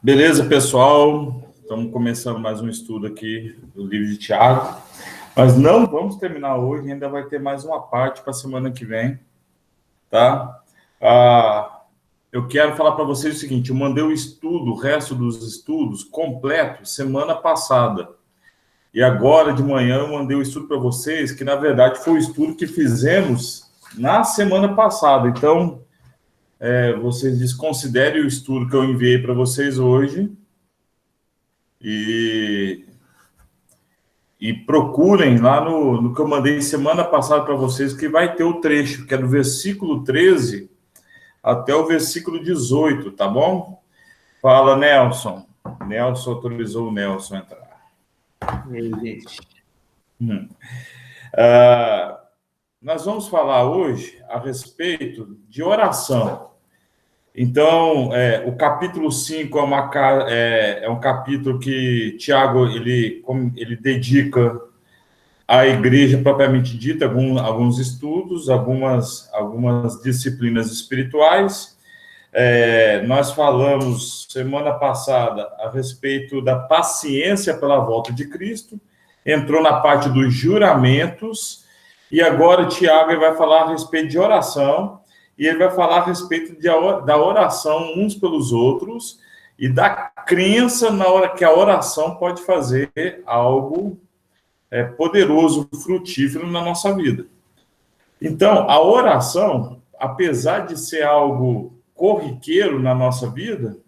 Beleza, pessoal? Estamos começando mais um estudo aqui do livro de Tiago. Mas não vamos terminar hoje, ainda vai ter mais uma parte para a semana que vem, tá? Eu quero falar para vocês o seguinte: eu mandei o estudo, o resto dos estudos completo semana passada. E agora de manhã eu mandei o estudo para vocês, que na verdade foi o estudo que fizemos na semana passada. Então, vocês desconsiderem o estudo que eu enviei para vocês hoje e procurem lá no que eu mandei semana passada para vocês, que vai ter o trecho, que é do versículo 13 até o versículo 18, tá bom? Fala, Nelson. Nelson autorizou o Nelson a entrar. Nós vamos falar hoje a respeito de oração. Então, o capítulo 5 é um capítulo que Tiago ele dedica à igreja propriamente dita, alguns estudos, algumas disciplinas espirituais. Nós falamos semana passada a respeito da paciência pela volta de Cristo, entrou na parte dos juramentos, e agora Tiago vai falar a respeito de oração. E ele vai falar a respeito da oração uns pelos outros e da crença na hora que a oração pode fazer algo poderoso, frutífero na nossa vida. Então, a oração, apesar de ser algo corriqueiro na nossa vida,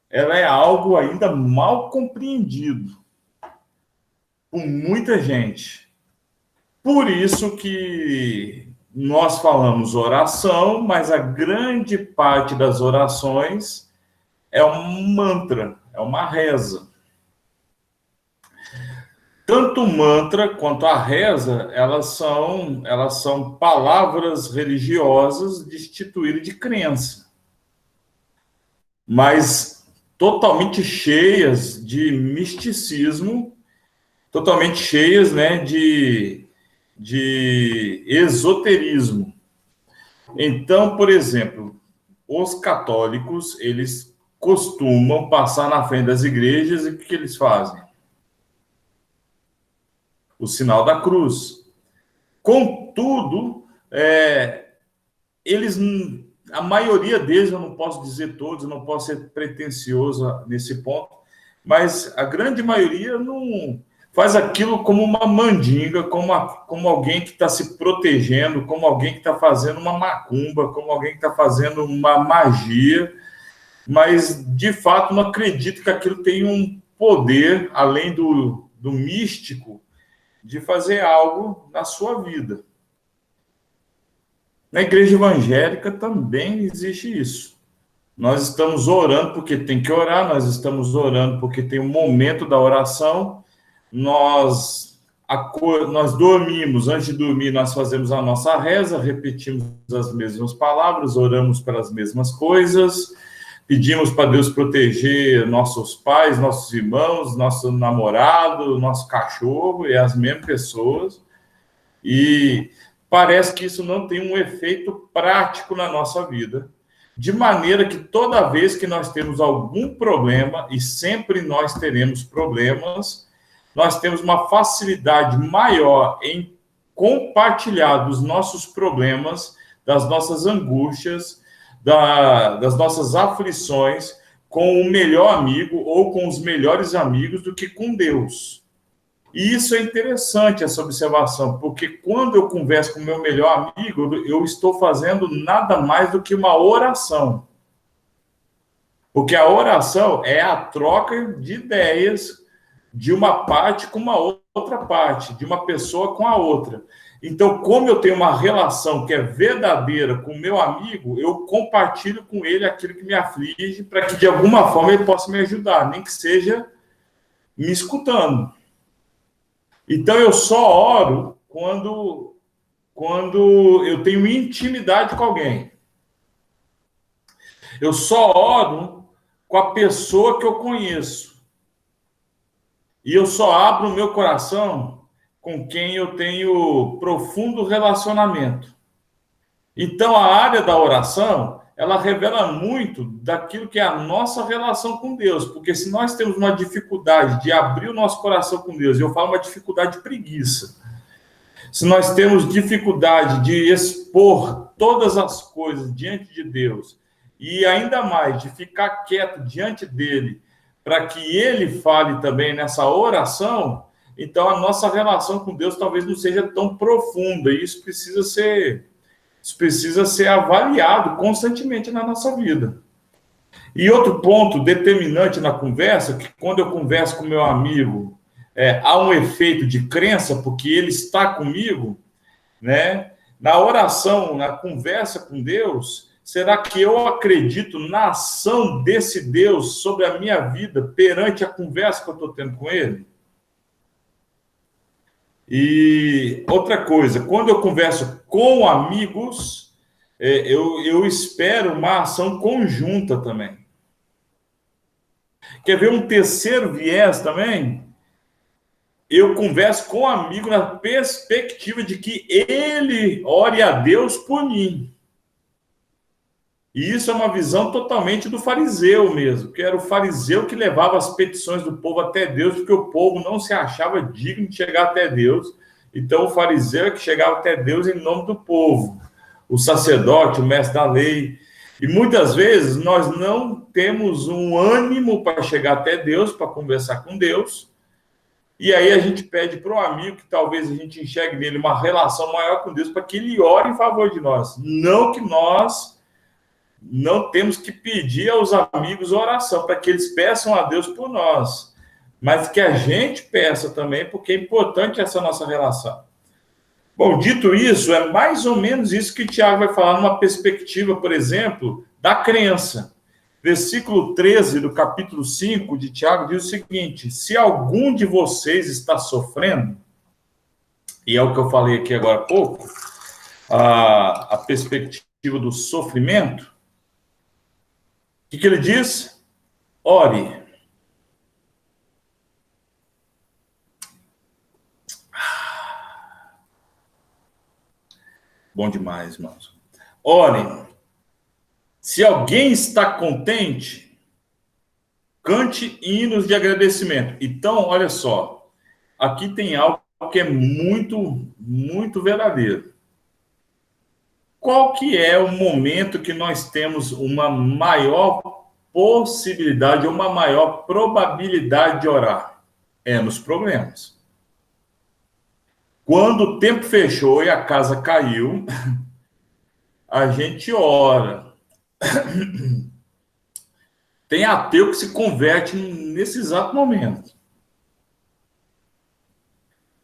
ela é algo ainda mal compreendido por muita gente. Por isso que nós falamos oração, mas a grande parte das orações é um mantra, é uma reza. Tanto o mantra quanto a reza, elas são palavras religiosas destituídas de crença, mas totalmente cheias de misticismo, totalmente cheias, né, de esoterismo. Então, por exemplo, os católicos, eles costumam passar na frente das igrejas e o que eles fazem? O sinal da cruz. Contudo, a maioria deles, eu não posso dizer todos, eu não posso ser pretensioso nesse ponto, mas a grande maioria não faz aquilo como uma mandinga, como alguém que está se protegendo, como alguém que está fazendo uma macumba, como alguém que está fazendo uma magia, mas, de fato, não acredito que aquilo tenha um poder, além do místico, de fazer algo na sua vida. Na igreja evangélica também existe isso. Nós estamos orando porque tem que orar, nós estamos orando porque tem um momento da oração. Nós dormimos, antes de dormir, nós fazemos a nossa reza, repetimos as mesmas palavras, oramos pelas mesmas coisas, pedimos para Deus proteger nossos pais, nossos irmãos, nosso namorado, nosso cachorro, e as mesmas pessoas. E parece que isso não tem um efeito prático na nossa vida, de maneira que toda vez que nós temos algum problema, e sempre nós teremos problemas, nós temos uma facilidade maior em compartilhar dos nossos problemas, das nossas angústias, das nossas aflições com o melhor amigo ou com os melhores amigos do que com Deus. E isso é interessante, essa observação, porque quando eu converso com o meu melhor amigo, eu estou fazendo nada mais do que uma oração. Porque a oração é a troca de ideias de uma parte com uma outra parte, de uma pessoa com a outra. Então, como eu tenho uma relação que é verdadeira com o meu amigo, eu compartilho com ele aquilo que me aflige, para que, de alguma forma, ele possa me ajudar, nem que seja me escutando. Então, eu só oro quando eu tenho intimidade com alguém. Eu só oro com a pessoa que eu conheço. E eu só abro o meu coração com quem eu tenho profundo relacionamento. Então, a área da oração ela revela muito daquilo que é a nossa relação com Deus, porque se nós temos uma dificuldade de abrir o nosso coração com Deus, e eu falo uma dificuldade de preguiça, se nós temos dificuldade de expor todas as coisas diante de Deus, e ainda mais de ficar quieto diante dele, para que ele fale também nessa oração, então a nossa relação com Deus talvez não seja tão profunda, e isso precisa ser avaliado constantemente na nossa vida. E outro ponto determinante na conversa, que quando eu converso com meu amigo, há um efeito de crença, porque ele está comigo, né? Na oração, na conversa com Deus, será que eu acredito na ação desse Deus sobre a minha vida perante a conversa que eu estou tendo com ele? E outra coisa, quando eu converso com amigos, eu espero uma ação conjunta também. Quer ver um terceiro viés também? Eu converso com um amigo na perspectiva de que ele ore a Deus por mim. E isso é uma visão totalmente do fariseu mesmo, que era o fariseu que levava as petições do povo até Deus, porque o povo não se achava digno de chegar até Deus. Então o fariseu é que chegava até Deus em nome do povo. O sacerdote, o mestre da lei. E muitas vezes nós não temos um ânimo para chegar até Deus, para conversar com Deus. E aí a gente pede para um amigo que talvez a gente enxergue nele uma relação maior com Deus, para que ele ore em favor de nós. Não que nós não temos que pedir aos amigos oração, para que eles peçam a Deus por nós. Mas que a gente peça também, porque é importante essa nossa relação. Bom, dito isso, é mais ou menos isso que Tiago vai falar numa perspectiva, por exemplo, da crença. Versículo 13 do capítulo 5 de Tiago diz o seguinte: se algum de vocês está sofrendo, e é o que eu falei aqui agora há pouco, a perspectiva do sofrimento, o que ele diz? Ore. Bom demais, irmãos. Ore. Se alguém está contente, cante hinos de agradecimento. Então, olha só, aqui tem algo que é muito, muito verdadeiro. Qual que é o momento que nós temos uma maior possibilidade, uma maior probabilidade de orar? É nos problemas. Quando o tempo fechou e a casa caiu, a gente ora. Tem ateu que se converte nesse exato momento.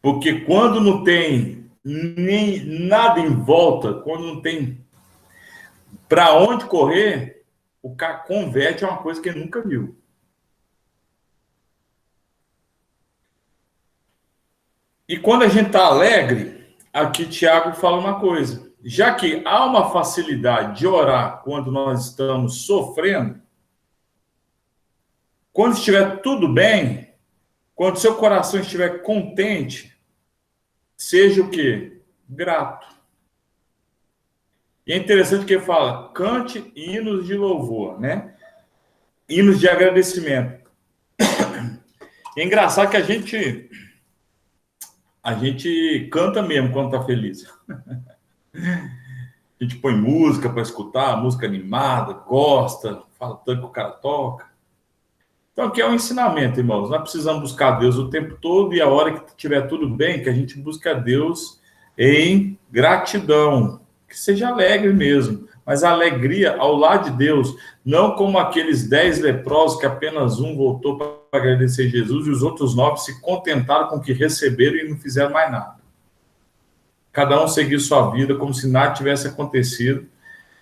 Porque quando não tem nem nada em volta, quando não tem para onde correr, o cara converte a uma coisa que ele nunca viu. E quando a gente está alegre, aqui Tiago fala uma coisa. Já que há uma facilidade de orar quando nós estamos sofrendo, quando estiver tudo bem, quando seu coração estiver contente, seja o quê? Grato. E é interessante que ele fala, cante hinos de louvor, né? Hinos de agradecimento. E é engraçado que a gente canta mesmo quando está feliz. A gente põe música para escutar, música animada, gosta, fala tanto que o cara toca. Então, aqui é um ensinamento, irmãos. Nós precisamos buscar Deus o tempo todo e a hora que estiver tudo bem, que a gente busque a Deus em gratidão. Que seja alegre mesmo, mas a alegria ao lado de Deus, não como aqueles 10 leprosos que apenas um voltou para agradecer Jesus e os outros 9 se contentaram com o que receberam e não fizeram mais nada. Cada um seguiu sua vida como se nada tivesse acontecido,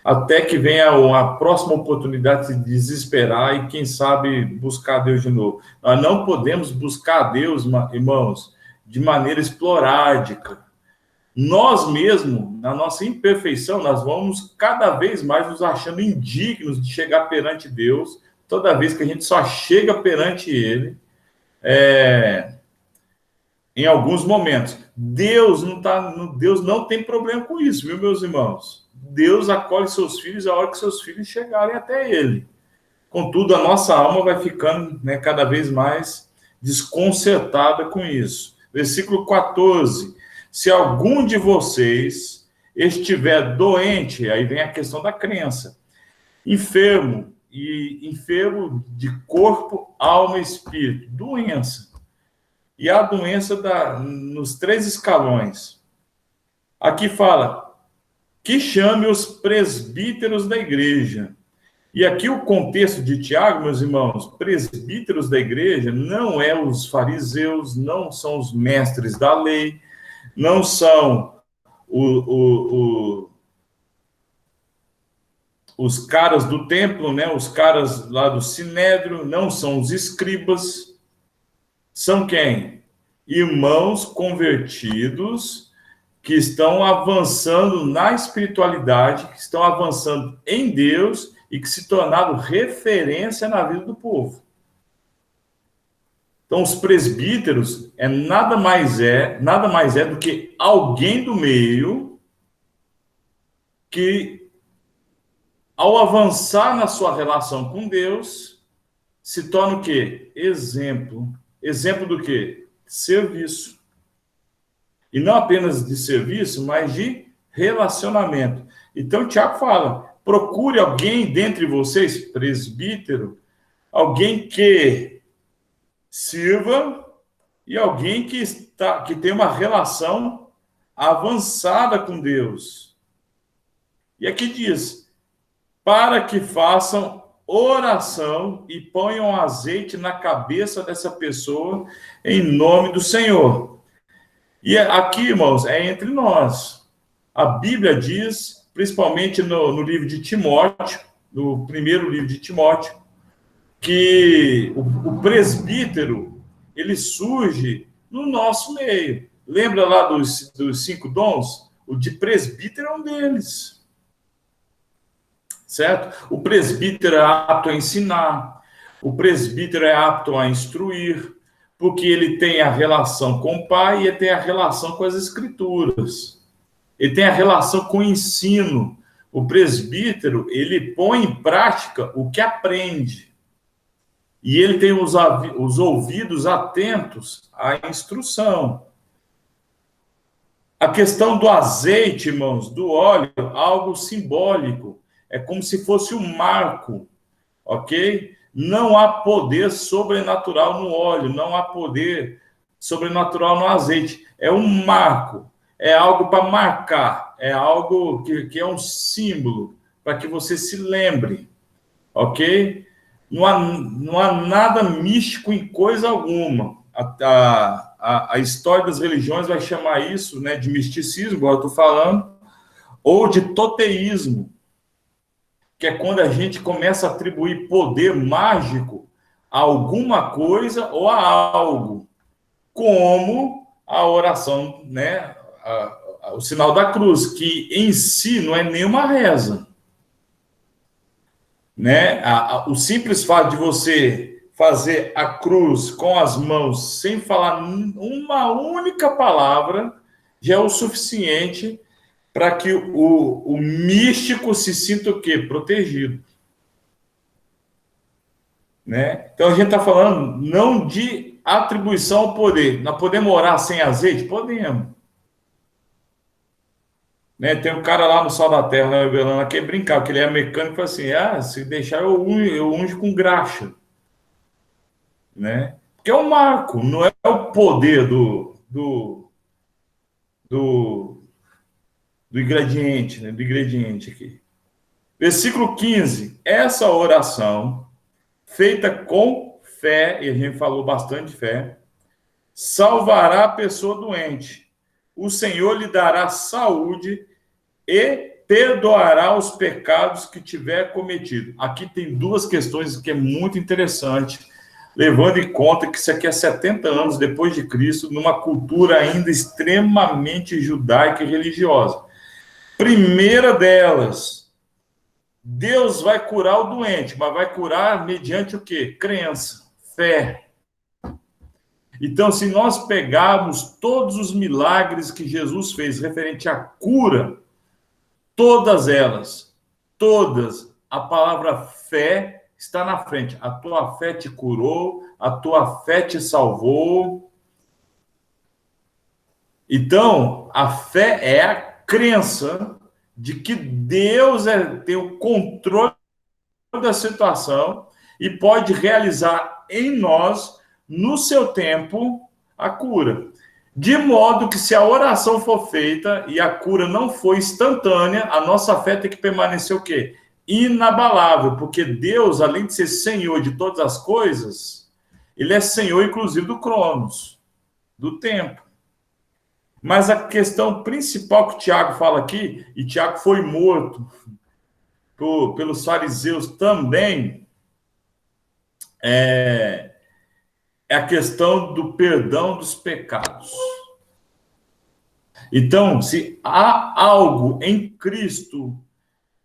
até que venha a próxima oportunidade de se desesperar e, quem sabe, buscar Deus de novo. Nós não podemos buscar Deus, irmãos, de maneira esporádica. Nós mesmos, na nossa imperfeição, nós vamos cada vez mais nos achando indignos de chegar perante Deus, toda vez que a gente só chega perante Ele, em alguns momentos. Deus não tem problema com isso, viu, meus irmãos? Deus acolhe seus filhos a hora que seus filhos chegarem até ele. Contudo, a nossa alma vai ficando, né, cada vez mais desconcertada com isso. Versículo 14. Se algum de vocês estiver doente, aí vem a questão da crença, enfermo, e enfermo de corpo, alma e espírito, doença. E a doença nos 3 escalões. Aqui fala que chame os presbíteros da igreja. E aqui o contexto de Tiago, meus irmãos, presbíteros da igreja não é os fariseus, não são os mestres da lei, não são os caras do templo, né? Os caras lá do Sinédrio, não são os escribas. São quem? Irmãos convertidos que estão avançando na espiritualidade, que estão avançando em Deus e que se tornaram referência na vida do povo. Então, os presbíteros nada mais é do que alguém do meio que, ao avançar na sua relação com Deus, se torna o quê? Exemplo. Exemplo do quê? Serviço. E não apenas de serviço, mas de relacionamento. Então, Tiago fala, procure alguém dentre vocês, presbítero, alguém que sirva e alguém que tem uma relação avançada com Deus. E aqui diz, para que façam oração e ponham azeite na cabeça dessa pessoa em nome do Senhor. E aqui, irmãos, é entre nós. A Bíblia diz, principalmente no livro de Timóteo, no primeiro livro de Timóteo, que o presbítero, ele surge no nosso meio. Lembra lá dos 5 dons? O de presbítero é um deles. Certo? O presbítero é apto a ensinar, o presbítero é apto a instruir, porque ele tem a relação com o pai e ele tem a relação com as escrituras. Ele tem a relação com o ensino. O presbítero, ele põe em prática o que aprende. E ele tem os ouvidos atentos à instrução. A questão do azeite, irmãos, do óleo, algo simbólico. É como se fosse um marco, ok? Não há poder sobrenatural no óleo, não há poder sobrenatural no azeite. É um marco, é algo para marcar, é algo que é um símbolo, para que você se lembre, ok? Não há nada místico em coisa alguma. A história das religiões vai chamar isso, né, de misticismo, igual eu estou falando, ou de toteísmo, que é quando a gente começa a atribuir poder mágico a alguma coisa ou a algo, como a oração, né, o sinal da cruz, que em si não é nenhuma reza. Né? O simples fato de você fazer a cruz com as mãos sem falar uma única palavra já é o suficiente para que o místico se sinta o quê? Protegido. Né? Então, a gente está falando não de atribuição ao poder. Nós podemos orar sem azeite? Podemos. Né? Tem um cara lá no Sol da Terra, né, Belana, que brincava, que ele é mecânico, e fala assim, se deixar eu unjo com graxa. Né? Porque é um marco, não é o poder do ingrediente, né? Do ingrediente aqui. Versículo 15. Essa oração, feita com fé, e a gente falou bastante de fé, salvará a pessoa doente. O Senhor lhe dará saúde e perdoará os pecados que tiver cometido. Aqui tem 2 questões que é muito interessante, levando em conta que isso aqui é 70 anos depois de Cristo, numa cultura ainda extremamente judaica e religiosa. Primeira delas, Deus vai curar o doente, mas vai curar mediante o quê? Crença, fé. Então, se nós pegarmos todos os milagres que Jesus fez referente à cura, Todas elas, todas, a palavra fé está na frente. A tua fé te curou, a tua fé te salvou. Então, a fé é a crença de que Deus tem o controle da situação e pode realizar em nós, no seu tempo, a cura. De modo que se a oração for feita e a cura não for instantânea, a nossa fé tem que permanecer o quê? Inabalável, porque Deus, além de ser Senhor de todas as coisas, Ele é Senhor, inclusive, do Cronos, do tempo. Mas a questão principal que o Tiago fala aqui, e Tiago foi morto pelos fariseus também, é a questão do perdão dos pecados. Então, se há algo em Cristo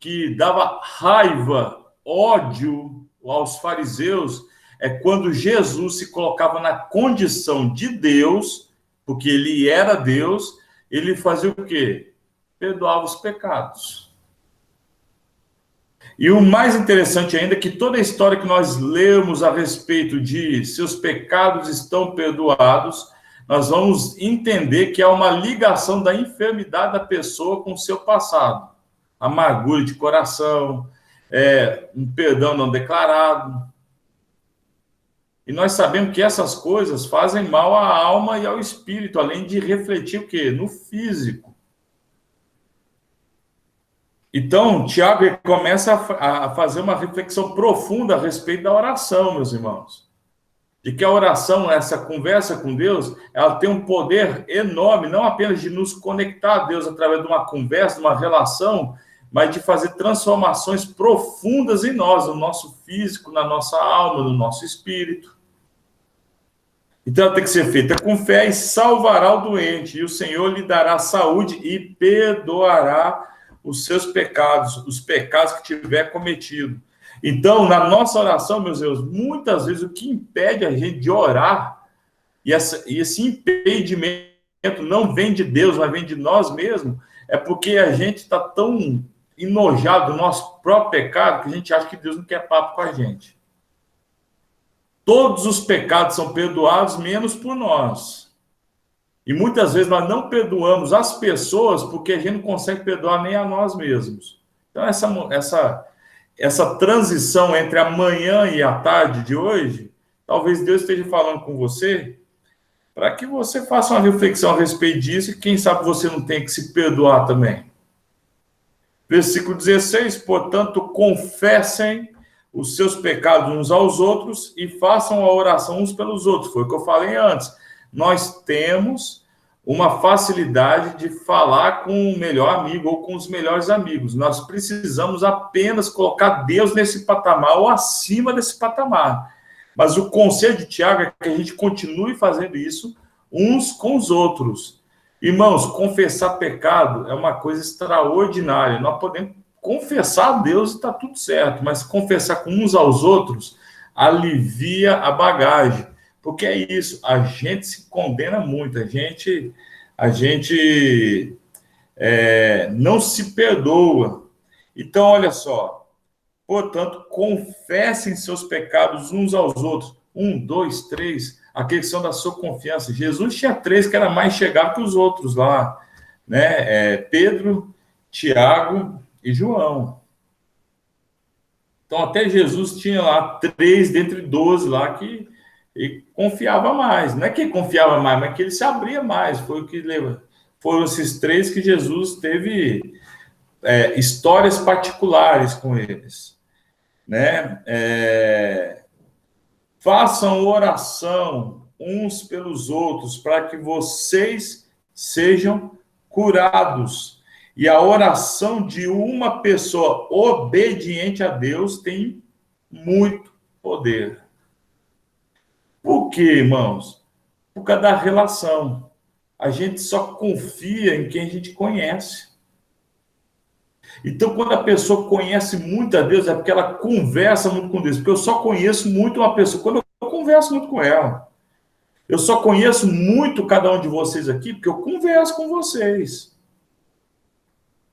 que dava raiva, ódio aos fariseus, é quando Jesus se colocava na condição de Deus, porque ele era Deus, ele fazia o quê? Perdoava os pecados. E o mais interessante ainda é que toda a história que nós lemos a respeito de seus pecados estão perdoados, nós vamos entender que há uma ligação da enfermidade da pessoa com o seu passado. Amargura de coração, um perdão não declarado. E nós sabemos que essas coisas fazem mal à alma e ao espírito, além de refletir o quê? No físico. Então, Tiago começa a fazer uma reflexão profunda a respeito da oração, meus irmãos. De que a oração, essa conversa com Deus, ela tem um poder enorme, não apenas de nos conectar a Deus através de uma conversa, de uma relação, mas de fazer transformações profundas em nós, no nosso físico, na nossa alma, no nosso espírito. Então, ela tem que ser feita com fé e salvará o doente, e o Senhor lhe dará saúde e perdoará os seus pecados, os pecados que tiver cometido. Então, na nossa oração, meus Deus, muitas vezes o que impede a gente de orar, e esse impedimento não vem de Deus, mas vem de nós mesmos, é porque a gente está tão enojado do nosso próprio pecado que a gente acha que Deus não quer papo com a gente. Todos os pecados são perdoados, menos por nós. E muitas vezes nós não perdoamos as pessoas porque a gente não consegue perdoar nem a nós mesmos. Então, essa transição entre a manhã e a tarde de hoje, talvez Deus esteja falando com você para que você faça uma reflexão a respeito disso e quem sabe você não tem que se perdoar também. Versículo 16, portanto, confessem os seus pecados uns aos outros e façam a oração uns pelos outros. Foi o que eu falei antes. Nós temos uma facilidade de falar com o melhor amigo ou com os melhores amigos. Nós precisamos apenas colocar Deus nesse patamar ou acima desse patamar. Mas o conselho de Tiago é que a gente continue fazendo isso uns com os outros. Irmãos, confessar pecado é uma coisa extraordinária. Nós podemos confessar a Deus e está tudo certo, mas confessar com uns aos outros alivia a bagagem. Porque é isso, a gente se condena muito, a gente não se perdoa. Então, olha só, portanto, confessem seus pecados uns aos outros. 1, 2, 3, a questão da sua confiança. Jesus tinha 3 que era mais chegado que os outros lá, né? Pedro, Tiago e João. Então, até Jesus tinha lá 3 dentre 12 lá que ele confiava mais. Não é que ele confiava mais, mas que ele se abria mais. Foi o que levou. Foram esses 3 que Jesus teve histórias particulares com eles. Né? Façam oração uns pelos outros para que vocês sejam curados. E a oração de uma pessoa obediente a Deus tem muito poder. Por quê, irmãos? Por causa da relação. A gente só confia em quem a gente conhece. Então, quando a pessoa conhece muito a Deus, é porque ela conversa muito com Deus. Porque eu só conheço muito uma pessoa quando eu converso muito com ela. Eu só conheço muito cada um de vocês aqui porque eu converso com vocês.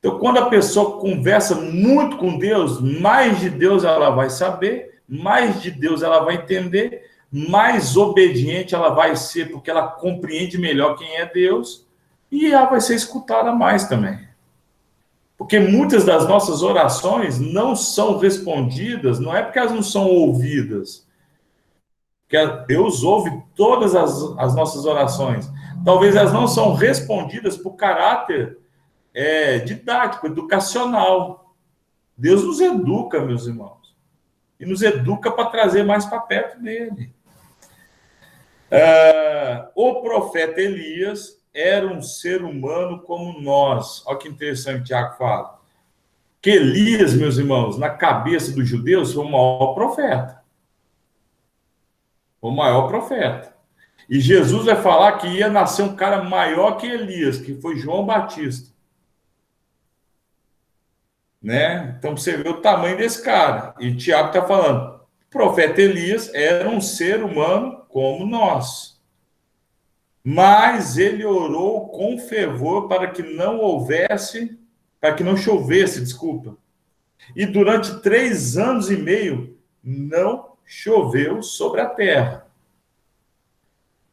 Então, quando a pessoa conversa muito com Deus, mais de Deus ela vai saber, mais de Deus ela vai entender, mais obediente ela vai ser, porque ela compreende melhor quem é Deus, e ela vai ser escutada mais também. Porque muitas das nossas orações não são respondidas, não é porque elas não são ouvidas, porque Deus ouve todas as nossas orações. Talvez elas não são respondidas por caráter didático, educacional. Deus nos educa, meus irmãos, e nos educa para trazer mais para perto dele. O profeta Elias era um ser humano como nós. Olha que interessante, Tiago fala. Que Elias, meus irmãos, na cabeça dos judeus, foi o maior profeta. O maior profeta. E Jesus vai falar que ia nascer um cara maior que Elias, que foi João Batista. Né? Então você vê o tamanho desse cara. E Tiago está falando, o profeta Elias era um ser humano como nós. Mas ele orou com fervor para que não houvesse, para que não chovesse, desculpa. E durante 3 anos e meio não choveu sobre a terra.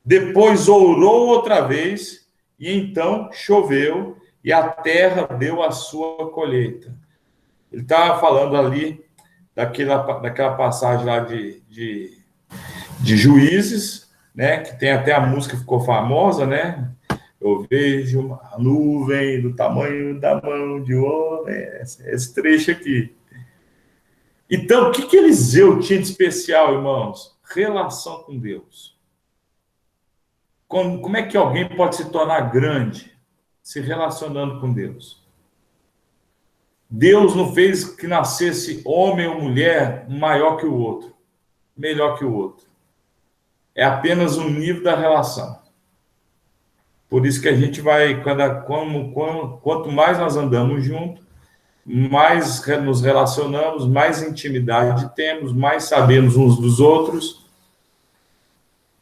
Depois orou outra vez, e então choveu, e a terra deu a sua colheita. Ele estava falando ali daquela passagem lá de Juízes, né? Que tem até a música que ficou famosa, né? Eu vejo uma nuvem do tamanho da mão de um homem. Esse trecho aqui. Então, o que Eliseu tinha de especial, irmãos? Relação com Deus. Como é que alguém pode se tornar grande se relacionando com Deus? Deus não fez que nascesse homem ou mulher maior que o outro, melhor que o outro. É apenas o nível da relação. Por isso que a gente vai, quanto mais nós andamos juntos, mais nos relacionamos, mais intimidade temos, mais sabemos uns dos outros.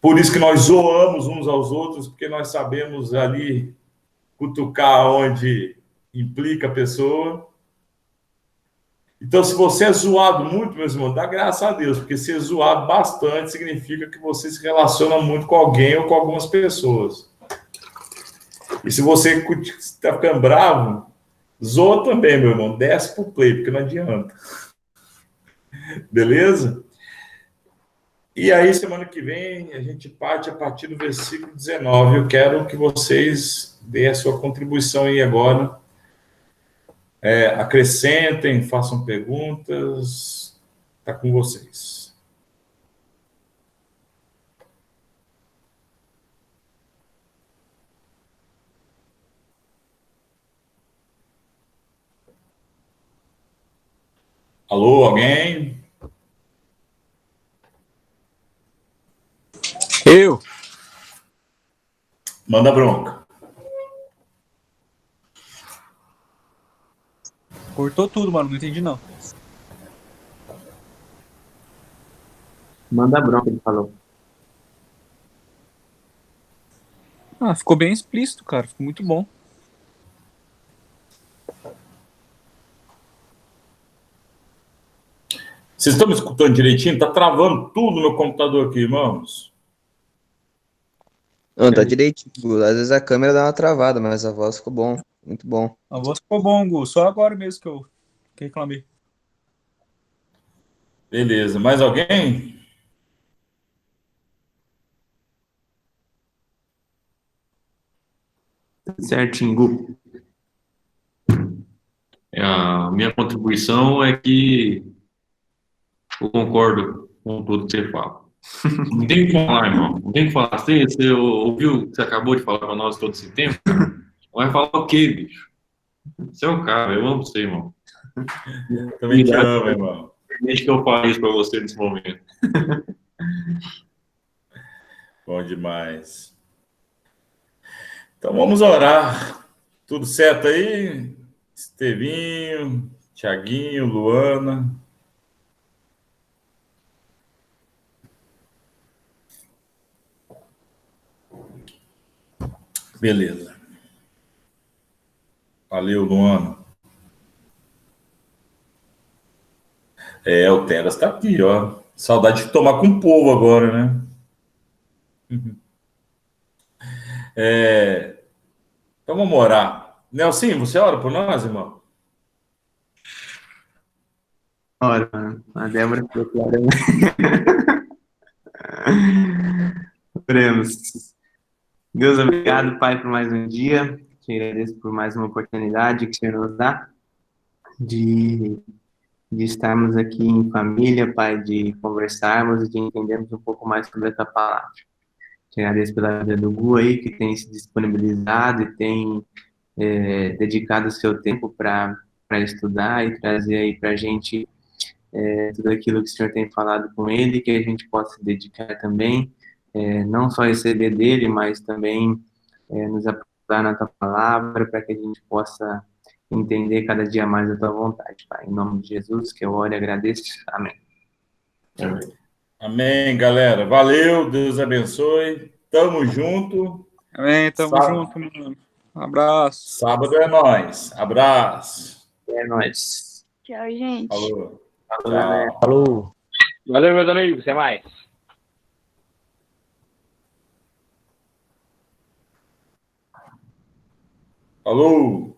Por isso que nós zoamos uns aos outros, porque nós sabemos ali cutucar onde implica a pessoa. Então, se você é zoado muito, meus irmãos, dá graças a Deus, porque ser zoado bastante significa que você se relaciona muito com alguém ou com algumas pessoas. E se você está ficando bravo, zoa também, meu irmão, desce pro play, porque não adianta. Beleza? E aí, semana que vem, a gente parte a partir do versículo 19. Eu quero que vocês deem a sua contribuição aí agora. Acrescentem, façam perguntas. Está com vocês. Alô, alguém? Eu? Manda bronca. Cortou tudo, mano. Não entendi, não. Manda bronca, ele falou. Ah, ficou bem explícito, cara. Ficou muito bom. Vocês estão me escutando direitinho? Tá travando tudo no meu computador aqui, irmãos. Não, tá direitinho, Gu. Às vezes a câmera dá uma travada, mas a voz ficou bom. Muito bom. A voz ficou bom, Gu. Só agora mesmo que eu reclamei. Beleza. Mais alguém? Certinho, Gu. A minha contribuição é que eu concordo com tudo que você fala. Não tem o que falar, irmão. Não tem o que falar. Você ouviu o que você acabou de falar para nós todo esse tempo? Vai falar o quê, bicho? Você é o cara, eu amo você, irmão. Também te amo, irmão. Deixa que eu falo isso para você nesse momento. Bom demais. Então vamos orar. Tudo certo aí? Estevinho, Tiaguinho, Luana. Beleza. Valeu, Luana. O Tendas tá aqui, ó. Saudade de tomar com o povo agora, né? Então vamos orar. Nelson, você ora por nós, irmão? Ora, mano, a Débora falou que era. Oremos. Deus, obrigado, Pai, por mais um dia. Te agradeço por mais uma oportunidade que o Senhor nos dá de, de estarmos aqui em família, Pai, de conversarmos e de entendermos um pouco mais sobre a tua palavra. Te agradeço pela vida do Gu aí, que tem se disponibilizado e tem dedicado o seu tempo para estudar e trazer aí para a gente tudo aquilo que o Senhor tem falado com ele, que a gente possa se dedicar também, não só receber dele, mas também nos aprofundar na tua palavra, para que a gente possa entender cada dia mais a tua vontade, Pai. Em nome de Jesus, que eu oro e agradeço. Amém. Amém, galera. Valeu, Deus abençoe. Tamo junto. Amém, tamo junto, mano. Um abraço. Sábado é nóis. Abraço. É nóis. Tchau, gente. Falou. Tchau. Falou. Valeu, meus amigos. Até mais. Falou.